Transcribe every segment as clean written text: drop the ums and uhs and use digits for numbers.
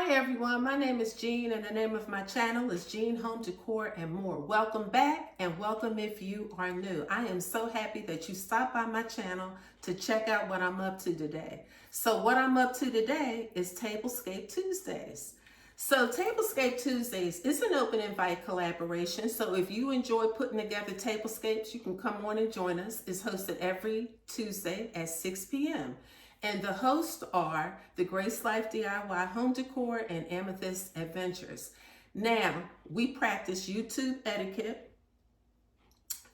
Hi everyone, my name is Jean and the name of my channel is Jean Home Decor and More. Welcome back and welcome if you are new. I am so happy that you stopped by my channel to check out what I'm up to today. So what I'm up to today is Tablescape Tuesdays. So Tablescape Tuesdays is an open invite collaboration. So if you enjoy putting together tablescapes, you can come on and join us. It's hosted every Tuesday at 6 p.m. And the hosts are the Grace Life DIY Home Decor and Amethyst Adventures. Now, we practice YouTube etiquette.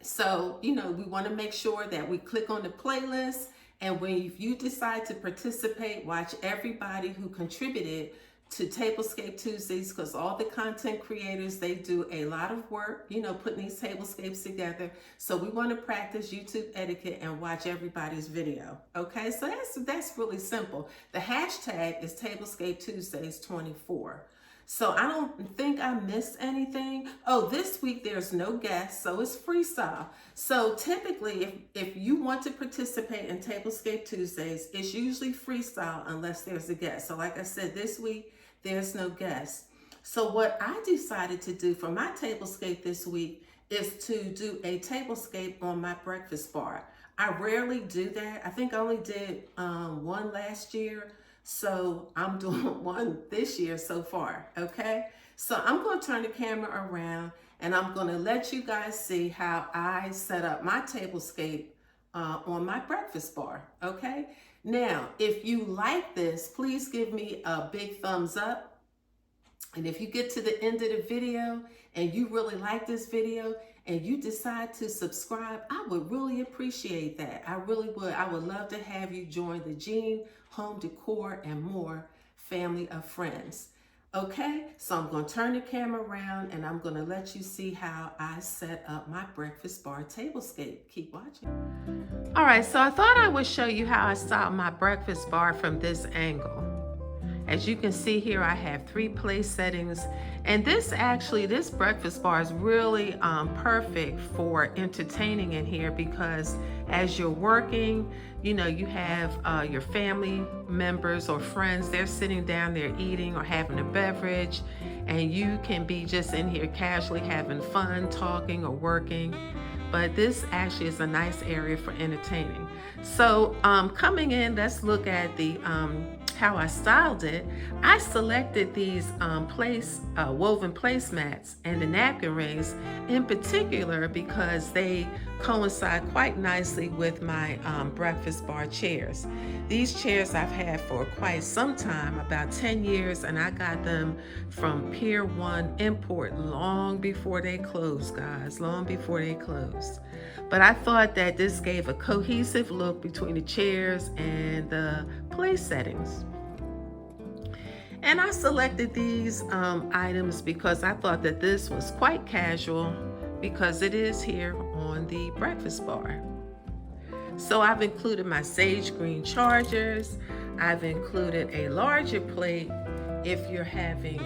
So, we want to make sure that we click on the playlist. And when you decide to participate, watch everybody who contributed to Tablescape Tuesdays, because all the content creators, they do a lot of work, putting these tablescapes together. So we want to practice YouTube etiquette and watch everybody's video. Okay, so that's really simple. The hashtag is Tablescape Tuesdays 24. So I don't think I missed anything. Oh, this week there's no guests, so it's freestyle. So typically, if you want to participate in Tablescape Tuesdays, it's usually freestyle unless there's a guest. So like I said, this week, there's no guest. So what I decided to do for my tablescape this week is to do a tablescape on my breakfast bar. I rarely do that. I think I only did one last year. So I'm doing one this year so far, okay? So I'm gonna turn the camera around and I'm gonna let you guys see how I set up my tablescape on my breakfast bar, okay? Now, if you like this, please give me a big thumbs up. And if you get to the end of the video and you really like this video and you decide to subscribe, I would really appreciate that. I really would. I would love to have you join the Jean Home Decor and More family of friends. Okay, so I'm going to turn the camera around and I'm going to let you see how I set up my breakfast bar tablescape. Keep watching. All right, so I thought I would show you how I style my breakfast bar from this angle. As you can see here, I have 3 place settings, and this breakfast bar is really perfect for entertaining in here, because as you're working, you have your family members or friends, they're sitting down there eating or having a beverage, and you can be just in here casually having fun, talking or working. But this actually is a nice area for entertaining. So coming in, let's look at the how I styled it. I selected these woven placemats and the napkin rings in particular because they coincide quite nicely with my breakfast bar chairs. These chairs I've had for quite some time, about 10 years, and I got them from Pier 1 Import long before they closed, guys, long before they closed. But I thought that this gave a cohesive look between the chairs and the place settings. And I selected these items because I thought that this was quite casual, because it is here on the breakfast bar. So I've included my sage green chargers. I've included a larger plate if you're having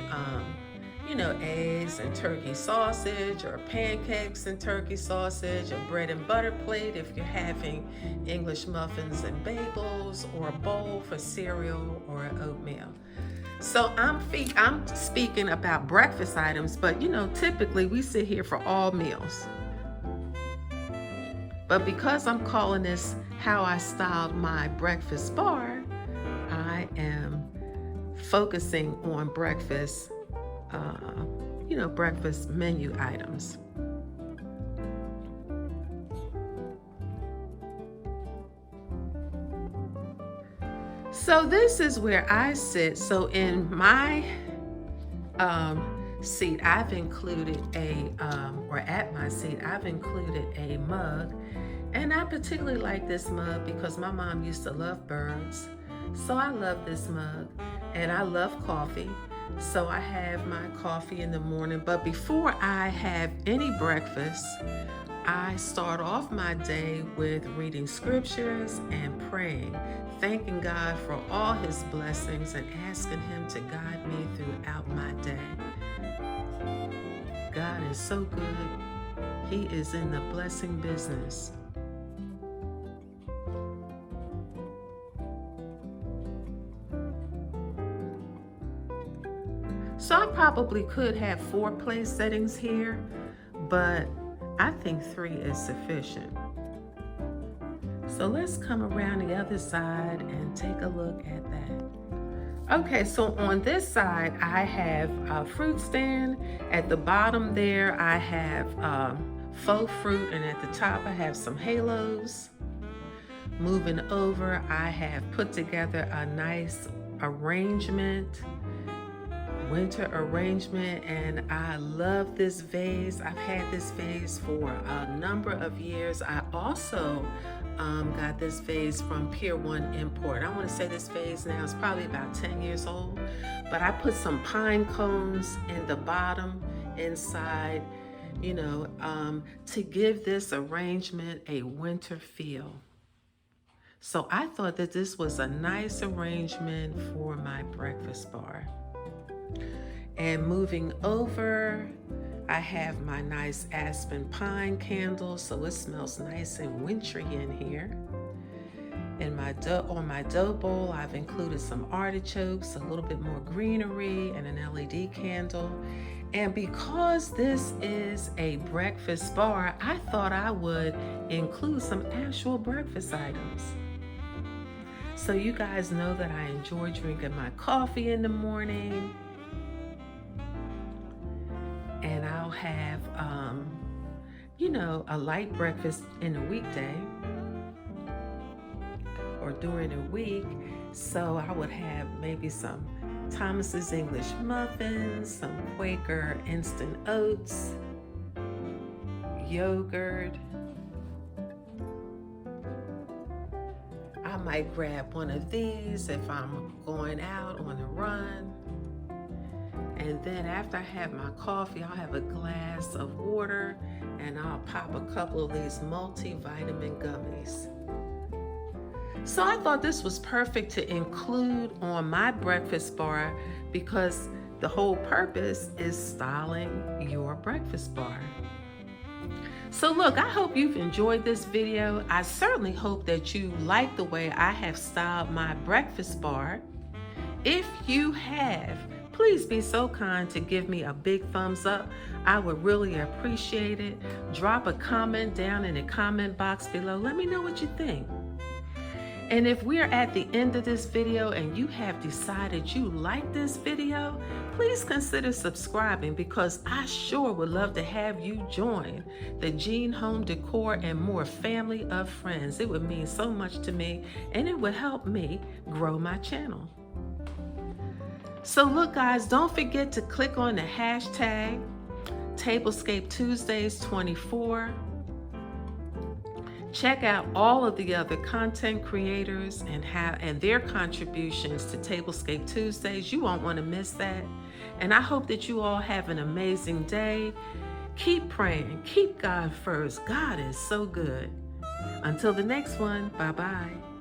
eggs and turkey sausage, or pancakes and turkey sausage, a bread and butter plate if you're having English muffins and bagels, or a bowl for cereal or oatmeal. So I'm speaking about breakfast items, but typically we sit here for all meals. But because I'm calling this how I styled my breakfast bar, I am focusing on breakfast breakfast menu items. So this is where I sit. So in my seat, I've included at my seat, I've included a mug. And I particularly like this mug because my mom used to love birds. So I love this mug, and I love coffee. So I have my coffee in the morning, but before I have any breakfast, I start off my day with reading scriptures and praying, thanking God for all his blessings and asking him to guide me throughout my day. God is so good. He is in the blessing business. So I probably could have 4 place settings here, but I think 3 is sufficient. So let's come around the other side and take a look at that. Okay, so on this side, I have a fruit stand. At the bottom there, I have faux fruit, and at the top, I have some halos. Moving over, I have put together a nice arrangement, winter arrangement, and I love this vase. I've had this vase for a number of years. I also got this vase from Pier 1 Import. I want to say this vase now is probably about 10 years old, but I put some pine cones in the bottom inside, you know, to give this arrangement a winter feel. So I thought that this was a nice arrangement for my breakfast bar. And moving over, I have my nice aspen pine candle, so it smells nice and wintry in here. In my on my dough bowl, I've included some artichokes, a little bit more greenery, and an LED candle. And because this is a breakfast bar, I thought I would include some actual breakfast items. So you guys know that I enjoy drinking my coffee in the morning. And I'll have, you know, a light breakfast in a weekday or during the week. So I would have maybe some Thomas's English muffins, some Quaker instant oats, yogurt. I might grab one of these if I'm going out on a run. And then after I have my coffee, I'll have a glass of water and I'll pop a couple of these multivitamin gummies. So I thought this was perfect to include on my breakfast bar because the whole purpose is styling your breakfast bar. So look, I hope you've enjoyed this video. I certainly hope that you like the way I have styled my breakfast bar. If you have, please be so kind to give me a big thumbs up. I would really appreciate it. Drop a comment down in the comment box below. Let me know what you think. And if we're at the end of this video and you have decided you like this video, please consider subscribing because I sure would love to have you join the Jean Home Decor and More family of friends. It would mean so much to me and it would help me grow my channel. So look guys, don't forget to click on the hashtag Tablescape Tuesdays 24. Check out all of the other content creators and their contributions to Tablescape Tuesdays. You won't want to miss that. And I hope that you all have an amazing day. Keep praying, keep God first. God is so good. Until the next one, bye-bye.